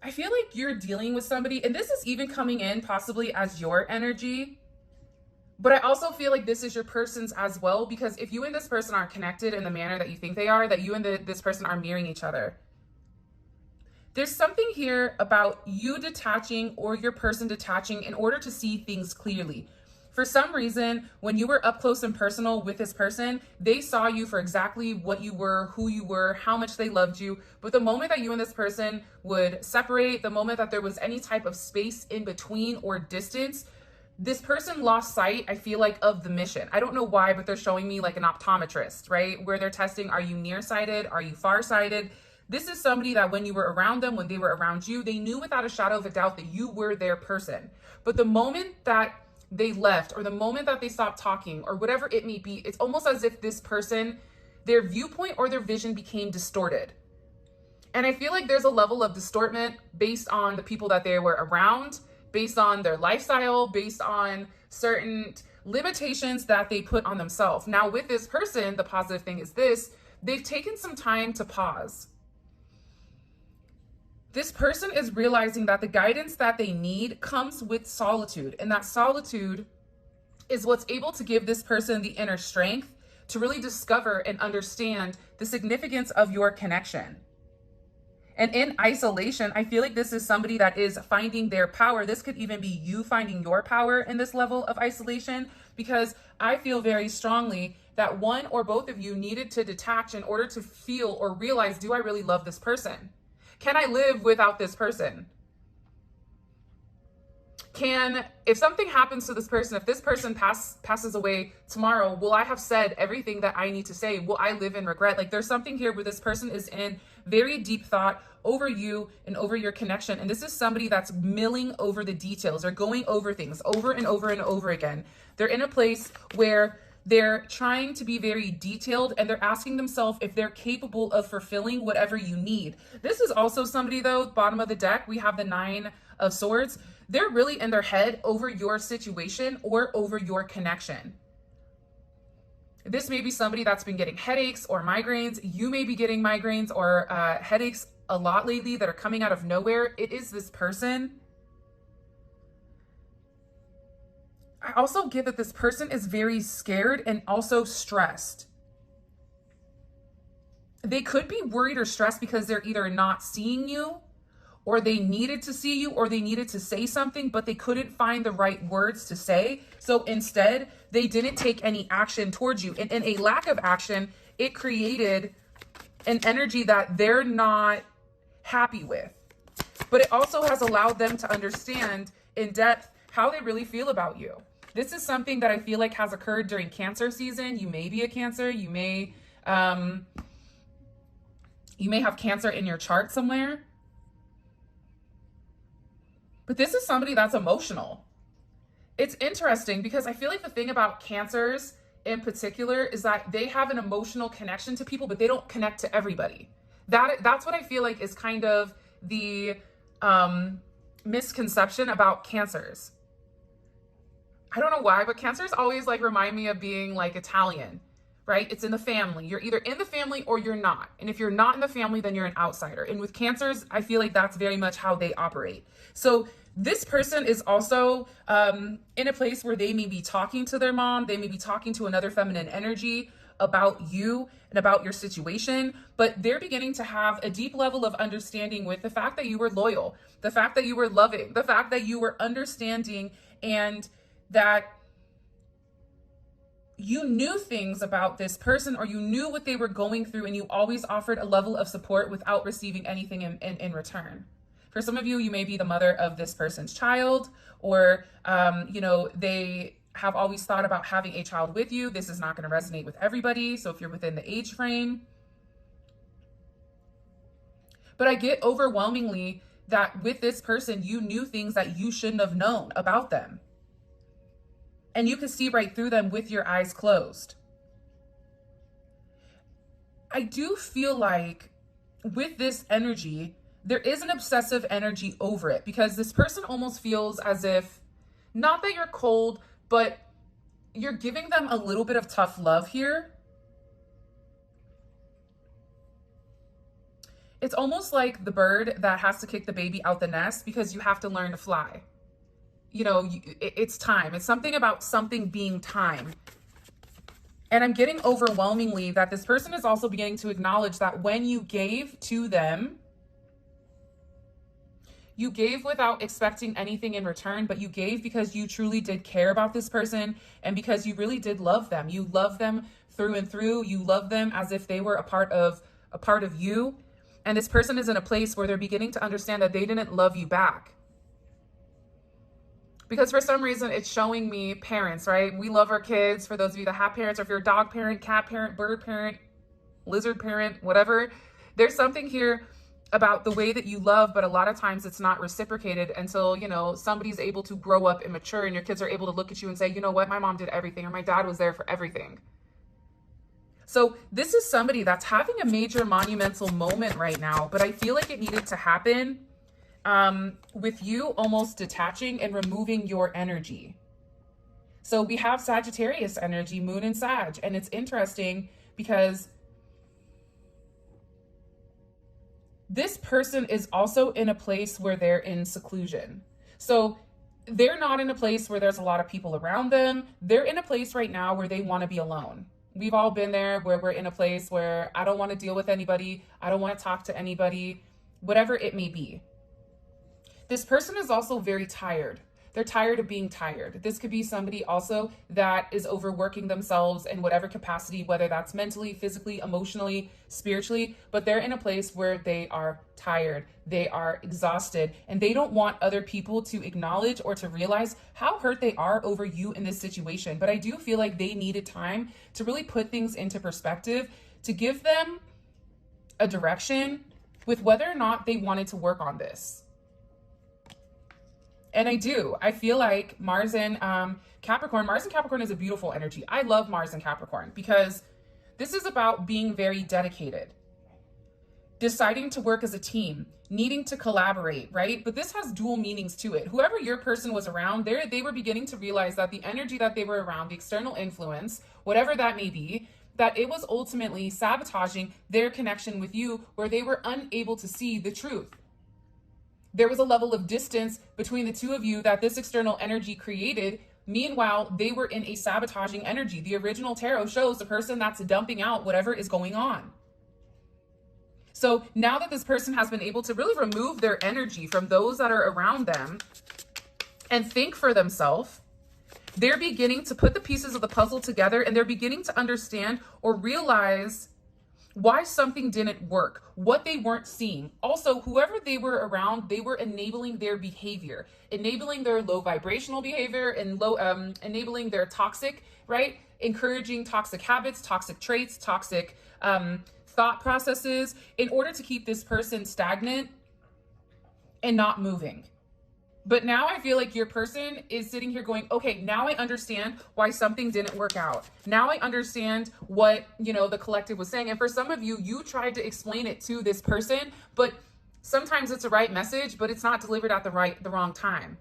I feel like you're dealing with somebody, and this is even coming in possibly as your energy, but I also feel like this is your person's as well, because if you and this person are connected in the manner that you think they are, that you and this person are mirroring each other. There's something here about you detaching or your person detaching in order to see things clearly. For some reason, when you were up close and personal with this person, they saw you for exactly what you were, who you were, how much they loved you. But the moment that you and this person would separate, the moment that there was any type of space in between or distance, this person lost sight, I feel like, of the mission. I don't know why, but they're showing me like an optometrist, right? Where they're testing, are you nearsighted? Are you farsighted? This is somebody that when you were around them, when they were around you, they knew without a shadow of a doubt that you were their person. But the moment that they left, or the moment that they stopped talking, or whatever it may be, it's almost as if this person, their viewpoint or their vision became distorted. And I feel like there's a level of distortment based on the people that they were around, based on their lifestyle, based on certain limitations that they put on themselves. Now with this person, the positive thing is this: they've taken some time to pause. This person is realizing that the guidance that they need comes with solitude, and that solitude is what's able to give this person the inner strength to really discover and understand the significance of your connection. And in isolation, I feel like this is somebody that is finding their power. This could even be you finding your power in this level of isolation, because I feel very strongly that one or both of you needed to detach in order to feel or realize, do I really love this person? Can I live without this person? If something happens to this person, if this person passes away tomorrow, will I have said everything that I need to say? Will I live in regret? Like, there's something here where this person is in very deep thought over you and over your connection. And this is somebody that's milling over the details. They're going over things over and over and over again. They're in a place where they're trying to be very detailed, and they're asking themselves if they're capable of fulfilling whatever you need. This is also somebody, though, bottom of the deck, we have the 9 of Swords. They're really in their head over your situation or over your connection. This may be somebody that's been getting headaches or migraines. You may be getting migraines or headaches a lot lately that are coming out of nowhere. It is this person. I also get that this person is very scared and also stressed. They could be worried or stressed because they're either not seeing you, or they needed to see you, or they needed to say something, but they couldn't find the right words to say. So instead, they didn't take any action towards you. And in a lack of action, it created an energy that they're not happy with. But it also has allowed them to understand in depth how they really feel about you. This is something that I feel like has occurred during Cancer season. You may be a Cancer. You may have Cancer in your chart somewhere. But this is somebody that's emotional. It's interesting because I feel like the thing about Cancers in particular is that they have an emotional connection to people, but they don't connect to everybody. That's what I feel like is kind of the misconception about Cancers. I don't know why, but Cancers always like remind me of being like Italian, right? It's in the family. You're either in the family or you're not. And if you're not in the family, then you're an outsider. And with Cancers, I feel like that's very much how they operate. So this person is also in a place where they may be talking to their mom. They may be talking to another feminine energy about you and about your situation, but they're beginning to have a deep level of understanding with the fact that you were loyal, the fact that you were loving, the fact that you were understanding, and that you knew things about this person, or you knew what they were going through, and you always offered a level of support without receiving anything in return. For some of you, you may be the mother of this person's child, or, they have always thought about having a child with you. This is not going to resonate with everybody. So if you're within the age frame, but I get overwhelmingly that with this person, you knew things that you shouldn't have known about them. And you can see right through them with your eyes closed. I do feel like with this energy, there is an obsessive energy over it, because this person almost feels as if, not that you're cold, but you're giving them a little bit of tough love here. It's almost like the bird that has to kick the baby out the nest because you have to learn to fly. You know, it's time. It's something about something being time. And I'm getting overwhelmingly that this person is also beginning to acknowledge that when you gave to them, you gave without expecting anything in return, but you gave because you truly did care about this person and because you really did love them. You love them through and through. You love them as if they were a part of you. And this person is in a place where they're beginning to understand that they didn't love you back. Because for some reason, it's showing me parents, right? We love our kids. For those of you that have parents, or if you're a dog parent, cat parent, bird parent, lizard parent, whatever, there's something here about the way that you love, but a lot of times it's not reciprocated until, you know, somebody's able to grow up and mature and your kids are able to look at you and say, you know what, my mom did everything, or my dad was there for everything. So this is somebody that's having a major monumental moment right now, but I feel like it needed to happen with you almost detaching and removing your energy. So we have Sagittarius energy, moon and Sag, and it's interesting because this person is also in a place where they're in seclusion. So they're not in a place where there's a lot of people around them. They're in a place right now where they want to be alone. We've all been there where we're in a place where I don't want to deal with anybody. I don't want to talk to anybody, whatever it may be. This person is also very tired. They're tired of being tired. This could be somebody also that is overworking themselves in whatever capacity, whether that's mentally, physically, emotionally, spiritually, but they're in a place where they are tired, they are exhausted, and they don't want other people to acknowledge or to realize how hurt they are over you in this situation. But I do feel like they needed time to really put things into perspective, to give them a direction with whether or not they wanted to work on this. And I feel like Mars and Capricorn is a beautiful energy. I love Mars and Capricorn because this is about being very dedicated, deciding to work as a team, needing to collaborate, right? But this has dual meanings to it. Whoever your person was around, they were beginning to realize that the energy that they were around, the external influence, whatever that may be, that it was ultimately sabotaging their connection with you where they were unable to see the truth. There was a level of distance between the two of you that this external energy created. Meanwhile, they were in a sabotaging energy. The original tarot shows the person that's dumping out whatever is going on. So now that this person has been able to really remove their energy from those that are around them and think for themselves, they're beginning to put the pieces of the puzzle together and they're beginning to understand or realize why something didn't work, what they weren't seeing. Also, whoever they were around, they were enabling their behavior, enabling their low vibrational behavior and enabling their toxic, right? Encouraging toxic habits, toxic traits, toxic thought processes in order to keep this person stagnant and not moving. But now I feel like your person is sitting here going, okay, now I understand why something didn't work out. Now I understand what, the collective was saying. And for some of you, you tried to explain it to this person, but sometimes it's a right message, but it's not delivered at the wrong time,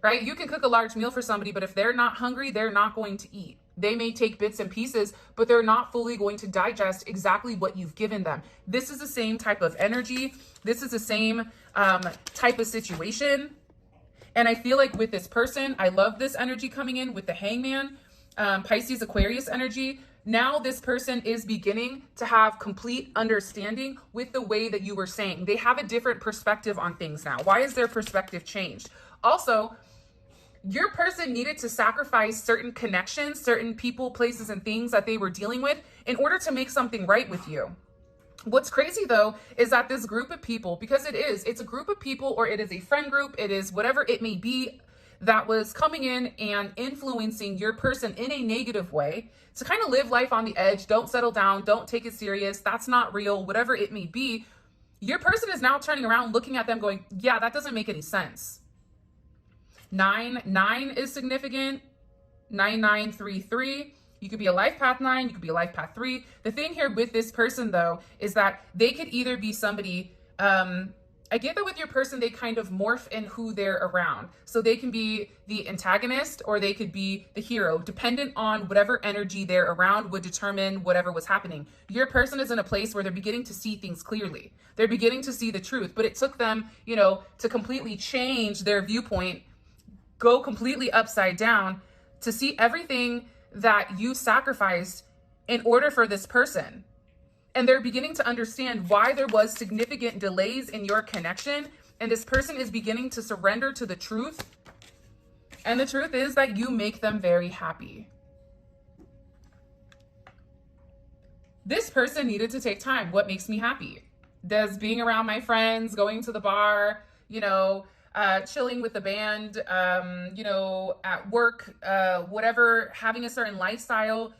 right? You can cook a large meal for somebody, but if they're not hungry, they're not going to eat. They may take bits and pieces, but they're not fully going to digest exactly what you've given them. This is the same type of energy. This is the same type of situation. And I feel like with this person, I love this energy coming in with the Hangman, Pisces, Aquarius energy. Now this person is beginning to have complete understanding with the way that you were saying. They have a different perspective on things now. Why is their perspective changed? Also, your person needed to sacrifice certain connections, certain people, places, and things that they were dealing with in order to make something right with you. What's crazy though, is that this group of people, because it's a group of people, or it is a friend group, it is whatever it may be, that was coming in and influencing your person in a negative way to kind of live life on the edge. Don't settle down. Don't take it serious. That's not real, whatever it may be. Your person is now turning around, looking at them going, yeah, that doesn't make any sense. 9 is significant. 9933. You could be a life path 9, you could be a life path 3. The thing here with this person though, is that they could either be somebody I get that with your person, they kind of morph in who they're around. So they can be the antagonist or they could be the hero, dependent on whatever energy they're around would determine whatever was happening. Your person is in a place where they're beginning to see things clearly. They're beginning to see the truth, but it took them, you know, to completely change their viewpoint, go completely upside down to see everything that you sacrificed in order for this person. And they're beginning to understand why there was significant delays in your connection. And this person is beginning to surrender to the truth. And the truth is that you make them very happy. This person needed to take time. What makes me happy? Does being around my friends, going to the bar, you know, chilling with the band, you know, at work, whatever, having a certain lifestyle.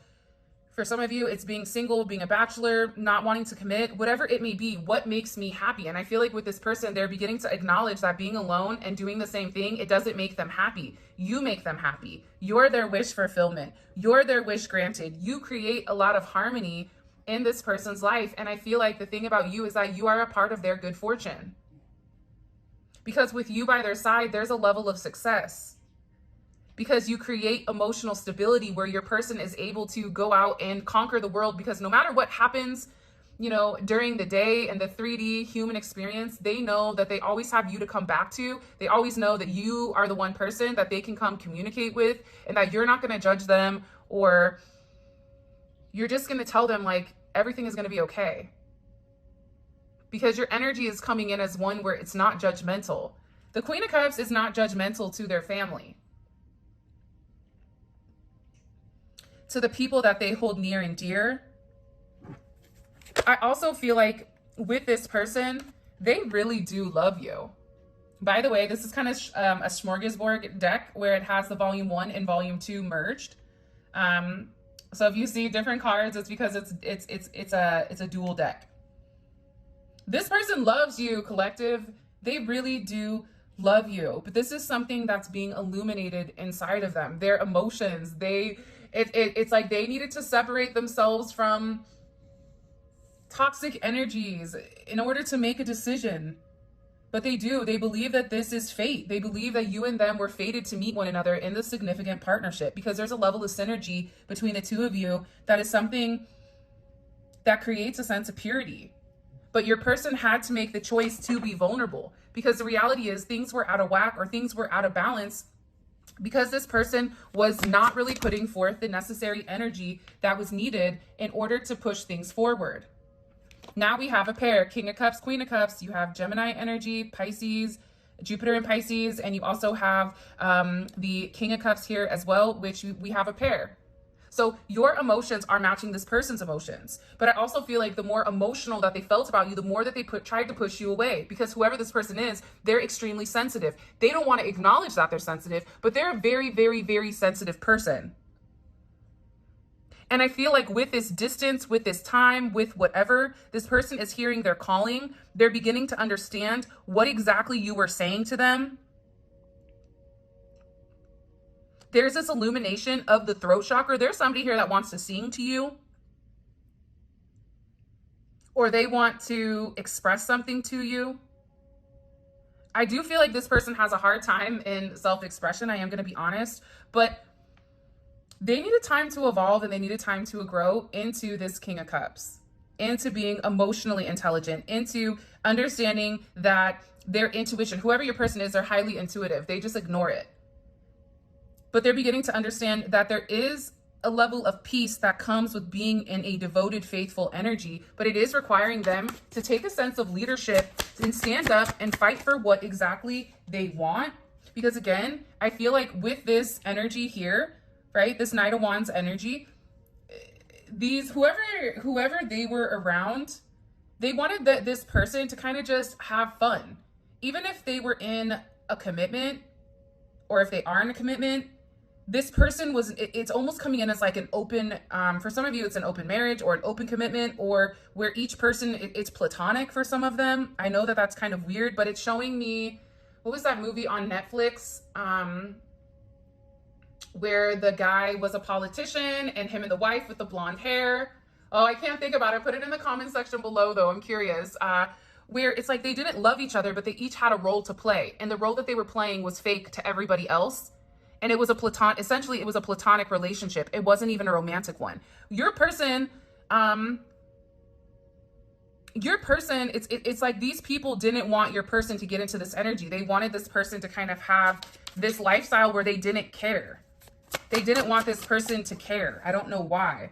For some of you, it's being single, being a bachelor, not wanting to commit, whatever it may be, what makes me happy? And I feel like with this person, they're beginning to acknowledge that being alone and doing the same thing, it doesn't make them happy. You make them happy. You're their wish fulfillment. You're their wish granted. You create a lot of harmony in this person's life. And I feel like the thing about you is that you are a part of their good fortune. Because with you by their side, there's a level of success. Because you create emotional stability where your person is able to go out and conquer the world, because no matter what happens, you know, during the day and the 3D human experience, they know that they always have you to come back to. They always know that you are the one person that they can come communicate with, and that you're not going to judge them, or you're just going to tell them like everything is going to be okay. Because your energy is coming in as one where it's not judgmental. The Queen of Cups is not judgmental to their family, to the people that they hold near and dear. I also feel like with this person, they really do love you. By the way, this is kind of a smorgasbord deck where it has the volume 1 and volume 2 merged. So if you see different cards, it's because it's a dual deck. This person loves you, collective. They really do love you, but this is something that's being illuminated inside of them. Their emotions, it's like they needed to separate themselves from toxic energies in order to make a decision. But they do. They believe that this is fate. They believe that you and them were fated to meet one another in this significant partnership, because there's a level of synergy between the two of you that is something that creates a sense of purity. But your person had to make the choice to be vulnerable, because the reality is things were out of whack or things were out of balance because this person was not really putting forth the necessary energy that was needed in order to push things forward. Now we have a pair, King of Cups, Queen of Cups. You have Gemini energy, Pisces, Jupiter in Pisces, and you also have the King of Cups here as well, which we have a pair. So your emotions are matching this person's emotions. But I also feel like the more emotional that they felt about you, the more that they tried to push you away, because whoever this person is, they're extremely sensitive. They don't want to acknowledge that they're sensitive, but they're a very, very, very sensitive person. And I feel like with this distance, with this time, with whatever, this person is hearing their calling. They're beginning to understand what exactly you were saying to them. There's this illumination of the throat chakra. There's somebody here that wants to sing to you, or they want to express something to you. I do feel like this person has a hard time in self-expression. I am going to be honest, but they needed time to evolve and they needed time to grow into this King of Cups, into being emotionally intelligent, into understanding that their intuition, whoever your person is, they're highly intuitive. They just ignore it. But they're beginning to understand that there is a level of peace that comes with being in a devoted, faithful energy, but it is requiring them to take a sense of leadership and stand up and fight for what exactly they want. Because again, I feel like with this energy here, right, this Knight of Wands energy, these whoever they were around, they wanted this person to kind of just have fun. Even if they were in a commitment, or if they are in a commitment, this person was, it's almost coming in as like an open, for some of you, it's an open marriage or an open commitment, or where each person, it's platonic for some of them. I know that that's kind of weird, but it's showing me, what was that movie on Netflix? Where the guy was a politician and him and the wife with the blonde hair. Oh, I can't think about it. Put it in the comment section below though. I'm curious. where it's like they didn't love each other, but they each had a role to play. And the role that they were playing was fake to everybody else. And it was essentially it was a platonic relationship. It wasn't even a romantic one. Your person, it's like these people didn't want your person to get into this energy. They wanted this person to kind of have this lifestyle where they didn't care. They didn't want this person to care. I don't know why.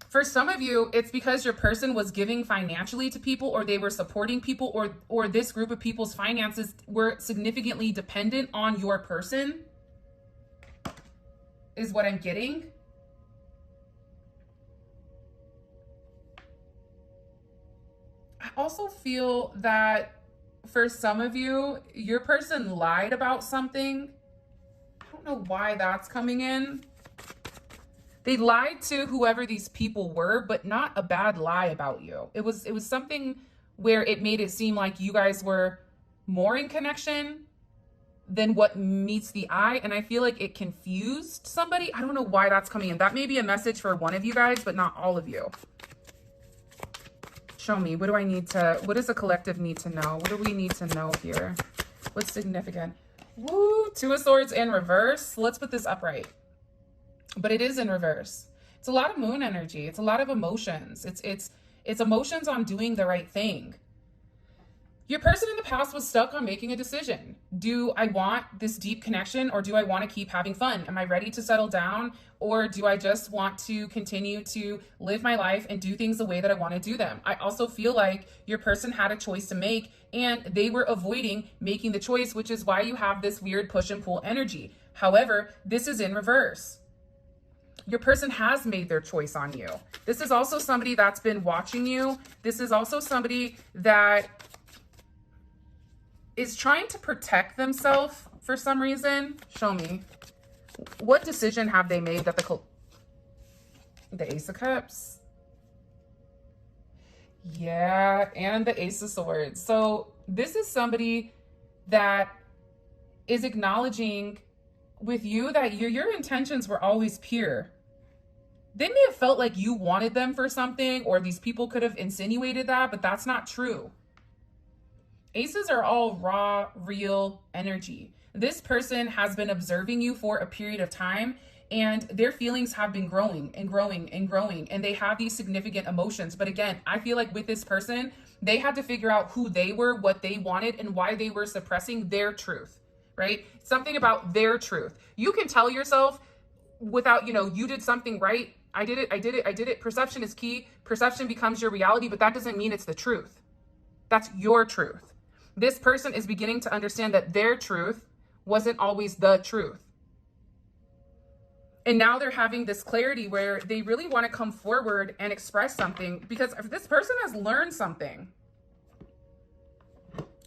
For some of you, it's because your person was giving financially to people, or they were supporting people, or this group of people's finances were significantly dependent on your person, is what I'm getting. I also feel that for some of you, your person lied about something. I don't know why that's coming in. They lied to whoever these people were, but not a bad lie about you. It was something where it made it seem like you guys were more in connection than what meets the eye. And I feel like it confused somebody. I don't know why that's coming in. That may be a message for one of you guys, but not all of you. Show me, what does the collective need to know? What do we need to know here? What's significant? Woo, Two of Swords in reverse. Let's put this upright. But it is in reverse. It's a lot of moon energy. It's a lot of emotions. It's emotions on doing the right thing. Your person in the past was stuck on making a decision. Do I want this deep connection, or do I want to keep having fun? Am I ready to settle down, or do I just want to continue to live my life and do things the way that I want to do them? I also feel like your person had a choice to make, and they were avoiding making the choice, which is why you have this weird push and pull energy. However, this is in reverse. Your person has made their choice on you. This is also somebody that's been watching you. This is also somebody that is trying to protect themselves for some reason. Show me. What decision have they made that the Ace of Cups? Yeah, and the Ace of Swords. So this is somebody that is acknowledging with you that your intentions were always pure. They may have felt like you wanted them for something, or these people could have insinuated that, but that's not true. Aces are all raw, real energy. This person has been observing you for a period of time, and their feelings have been growing and growing and growing, and they have these significant emotions. But again, I feel like with this person, they had to figure out who they were, what they wanted, and why they were suppressing their truth. Right? Something about their truth. You can tell yourself without, you did something right. I did it. Perception is key. Perception becomes your reality, but that doesn't mean it's the truth. That's your truth. This person is beginning to understand that their truth wasn't always the truth. And now they're having this clarity where they really want to come forward and express something, because if this person has learned something.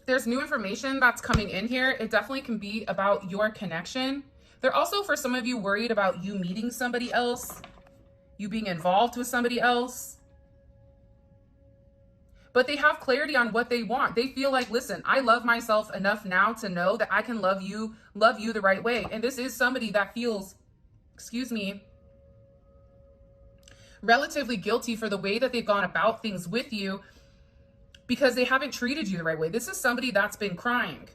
There's new information that's coming in here. It definitely can be about your connection. They're also, for some of you, worried about you meeting somebody else, you being involved with somebody else. But they have clarity on what they want. They feel like, listen, I love myself enough now to know that I can love you the right way. And this is somebody that feels, relatively guilty for the way that they've gone about things with you, because they haven't treated you the right way. This is somebody that's been crying.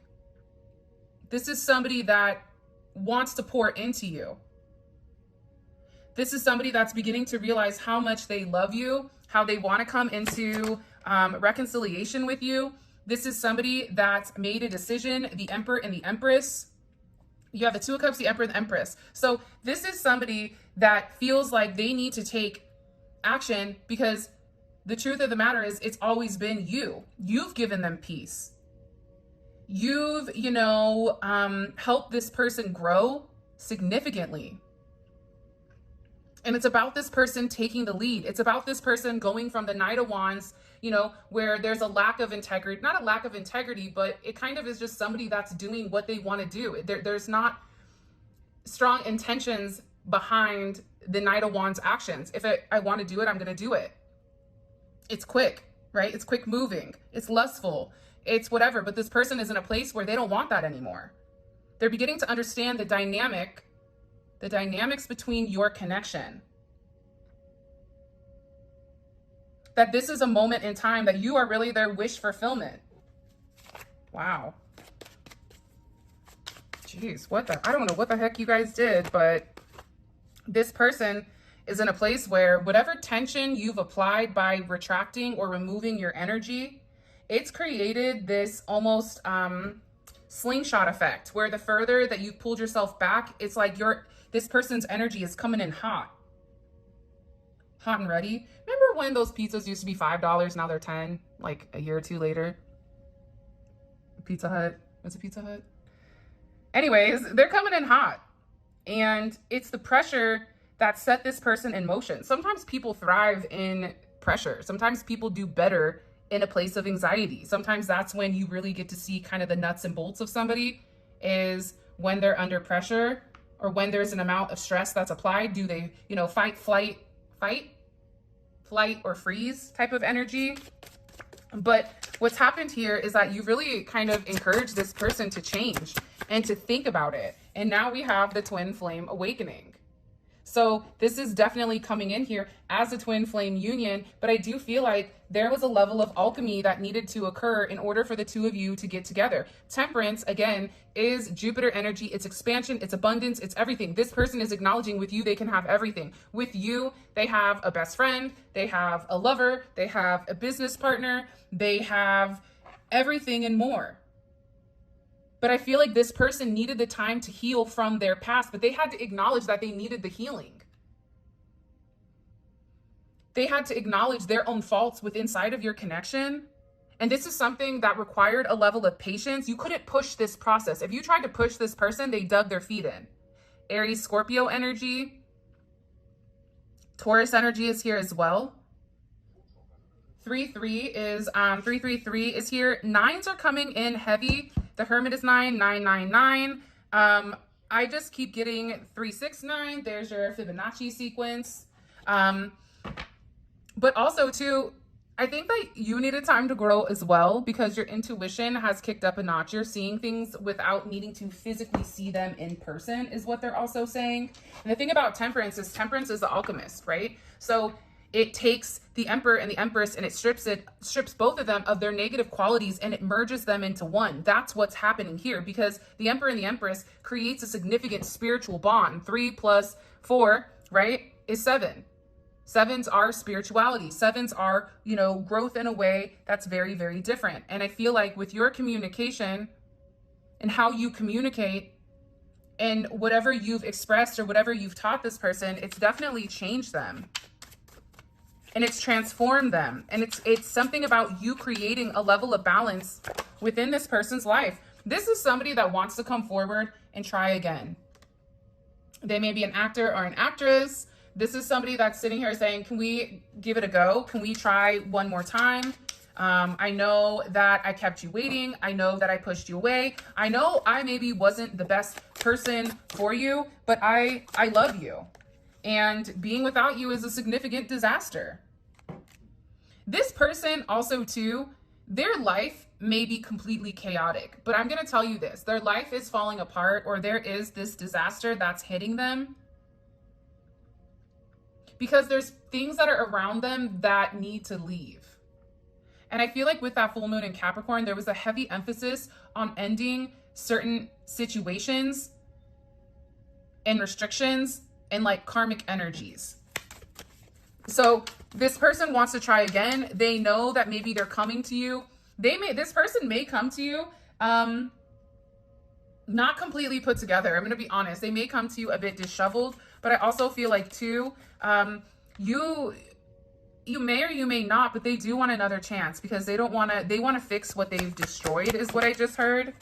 This is somebody that wants to pour into you. This is somebody that's beginning to realize how much they love you, how they want to come into reconciliation with you. This is somebody that's made a decision, the Emperor and the Empress. You have the Two of Cups, the Emperor and the Empress. So this is somebody that feels like they need to take action, because the truth of the matter is, it's always been you. You've given them peace. You've, helped this person grow significantly. And it's about this person taking the lead. It's about this person going from the Knight of Wands, where there's a lack of integrity, not a lack of integrity, but it kind of is just somebody that's doing what they want to do. There's not strong intentions behind the Knight of Wands actions. If I want to do it, I'm going to do it. It's quick, right? It's quick moving. It's lustful. It's whatever. But this person is in a place where they don't want that anymore. They're beginning to understand the dynamics between your connection. that this is a moment in time that you are really their wish fulfillment. Wow. Jeez, I don't know what the heck you guys did, but this person is in a place where whatever tension you've applied by retracting or removing your energy, it's created this almost slingshot effect where the further that you've pulled yourself back, it's like this person's energy is coming in hot and ready. Remember when those pizzas used to be $5, now they're 10, like a year or two later? Pizza Hut. What's a Pizza Hut? Anyways, they're coming in hot. And it's the pressure that set this person in motion. Sometimes people thrive in pressure. Sometimes people do better in a place of anxiety. Sometimes that's when you really get to see kind of the nuts and bolts of somebody, is when they're under pressure or when there's an amount of stress that's applied. Do they, fight, flight, or freeze type of energy? But what's happened here is that you really kind of encouraged this person to change and to think about it. And now we have the twin flame awakening. So this is definitely coming in here as a twin flame union, but I do feel like there was a level of alchemy that needed to occur in order for the two of you to get together. Temperance, again, is Jupiter energy. It's expansion, it's abundance, it's everything. This person is acknowledging with you, they can have everything. With you, they have a best friend, they have a lover, they have a business partner, they have everything and more. But I feel like this person needed the time to heal from their past, but they had to acknowledge that they needed the healing. They had to acknowledge their own faults within inside of your connection. And this is something that required a level of patience. You couldn't push this process. If you tried to push this person, they dug their feet in. Aries, Scorpio energy. Taurus energy is here as well. 333 is here. Nines are coming in heavy. The Hermit is 9, 999. I just keep getting 369. There's your Fibonacci sequence. But also too, I think that you needed time to grow as well, because your intuition has kicked up a notch. You're seeing things without needing to physically see them in person, is what they're also saying. And the thing about temperance is the alchemist, right? So it takes the Emperor and the Empress and it strips both of them of their negative qualities and it merges them into one. That's what's happening here, because the Emperor and the Empress creates a significant spiritual bond. 3 plus 4, right, is 7. Sevens are spirituality. Sevens are, growth in a way that's very, very different. And I feel like with your communication and how you communicate and whatever you've expressed or whatever you've taught this person, it's definitely changed them. And it's transformed them. And it's something about you creating a level of balance within this person's life. This is somebody that wants to come forward and try again. They may be an actor or an actress. This is somebody that's sitting here saying, can we give it a go? Can we try one more time? I know that I kept you waiting. I know that I pushed you away. I know I maybe wasn't the best person for you, but I love you. And being without you is a significant disaster. This person also too, their life may be completely chaotic, but I'm going to tell you this, their life is falling apart, or there is this disaster that's hitting them because there's things that are around them that need to leave. And I feel like with that full moon in Capricorn, there was a heavy emphasis on ending certain situations and restrictions and like karmic energies. So this person wants to try again. They know that maybe they're coming to you. This person may come to you, not completely put together. I'm going to be honest. They may come to you a bit disheveled, but I also feel like too, you may or you may not, but they do want another chance because they want to fix what they've destroyed, is what I just heard.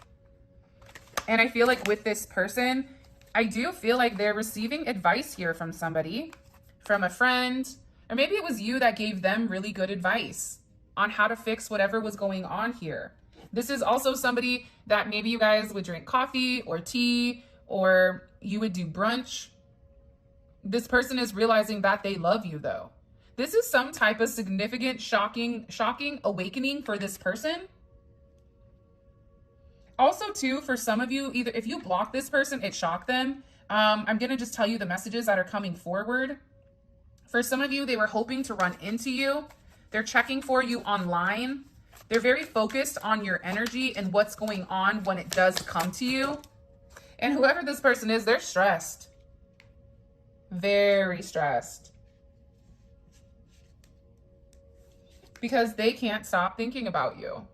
And I feel like with this person, I do feel like they're receiving advice here from somebody, from a friend, or maybe it was you that gave them really good advice on how to fix whatever was going on here. This is also somebody that maybe you guys would drink coffee or tea, or you would do brunch. This person is realizing that they love you though. This is some type of significant, shocking awakening for this person. Also too, for some of you, either if you block this person, it shocked them. I'm going to just tell you the messages that are coming forward. For some of you, they were hoping to run into you. They're checking for you online. They're very focused on your energy and what's going on when it does come to you. And whoever this person is, they're stressed. Very stressed. Because they can't stop thinking about you.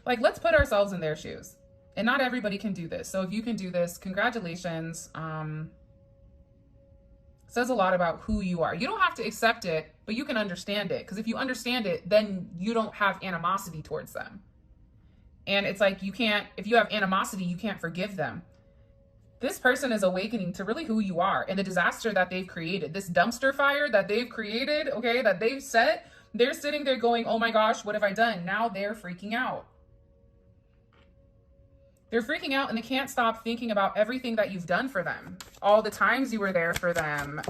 Like, let's put ourselves in their shoes. And not everybody can do this. So if you can do this, congratulations. Says a lot about who you are. You don't have to accept it, but you can understand it. Because if you understand it, then you don't have animosity towards them. And it's like, you can't, if you have animosity, you can't forgive them. This person is awakening to really who you are and the disaster that they've created. This dumpster fire that they've created, okay, that they've set. They're sitting there going, oh my gosh, what have I done? Now they're freaking out. They're freaking out and they can't stop thinking about everything that you've done for them. All the times you were there for them.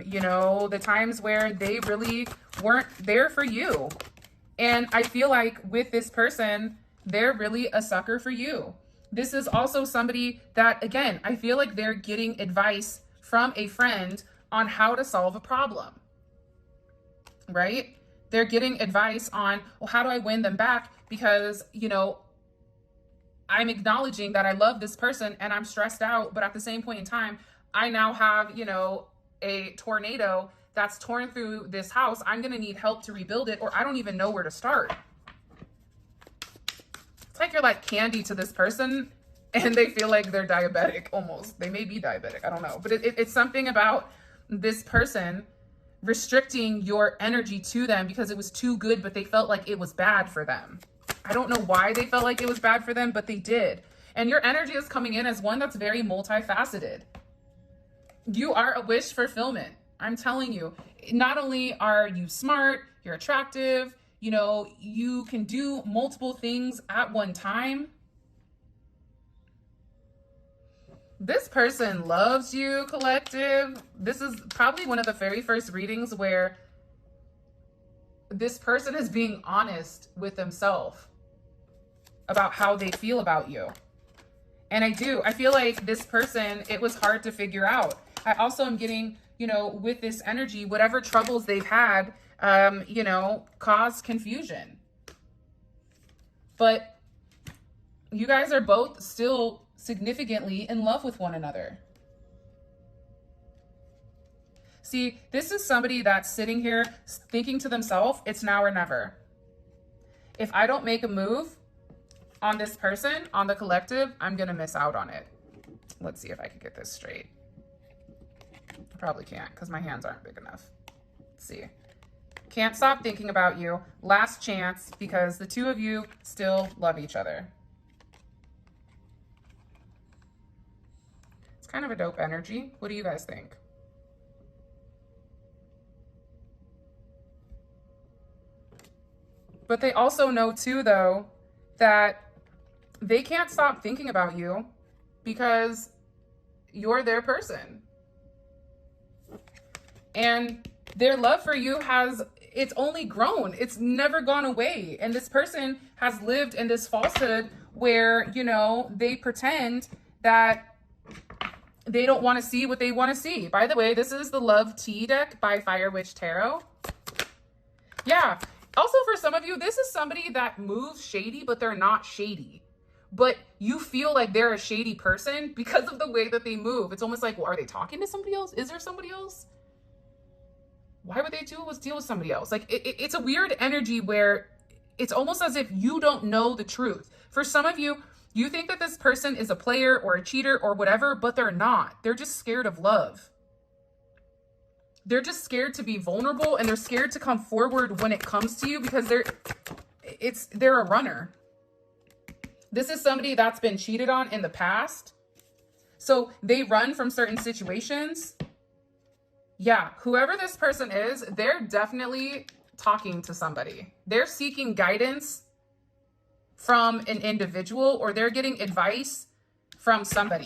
You know, the times where they really weren't there for you. And I feel like with this person, they're really a sucker for you. This is also somebody that, again, I feel like they're getting advice from a friend on how to solve a problem, right? They're getting advice on, well, how do I win them back? Because, you know, I'm acknowledging that I love this person and I'm stressed out, but at the same point in time, I now have, you know, a tornado that's torn through this house. I'm going to need help to rebuild it, or I don't even know where to start. It's like you're like candy to this person and they feel like they're diabetic almost. They may be diabetic. I don't know. But it's something about this person restricting your energy to them because it was too good, but they felt like it was bad for them. I don't know why they felt like it was bad for them, but they did. And your energy is coming in as one that's very multifaceted. You are a wish fulfillment. I'm telling you, not only are you smart, you're attractive, you know, you can do multiple things at one time. This person loves you, collective. This is probably one of the very first readings where this person is being honest with themselves about how they feel about you. And I feel like this person, it was hard to figure out. I also am getting, you know, with this energy, whatever troubles they've had, you know, caused confusion. But you guys are both still significantly in love with one another. See, this is somebody that's sitting here thinking to themselves, it's now or never. If I don't make a move on this person, on the collective, I'm going to miss out on it. Let's see if I can get this straight. I probably can't because my hands aren't big enough. Let's see. Can't stop thinking about you. Last chance because the two of you still love each other. It's kind of a dope energy. What do you guys think? But they also know too, though, that they can't stop thinking about you because you're their person. And their love for you it's only grown. It's never gone away. And this person has lived in this falsehood where, you know, they pretend that they don't want to see what they want to see. By the way, this is the Love Tea deck by Fire Witch Tarot. Yeah. Also, for some of you, this is somebody that moves shady, but they're not shady. But you feel like they're a shady person because of the way that they move. It's almost like, well, are they talking to somebody else? Is there somebody else? Why would they deal with somebody else? Like, it's a weird energy where it's almost as if you don't know the truth. For some of you, you think that this person is a player or a cheater or whatever, but they're not. They're just scared of love. They're just scared to be vulnerable and they're scared to come forward when it comes to you because they're a runner. This is somebody that's been cheated on in the past. So they run from certain situations. Yeah, whoever this person is, they're definitely talking to somebody. They're seeking guidance from an individual or they're getting advice from somebody.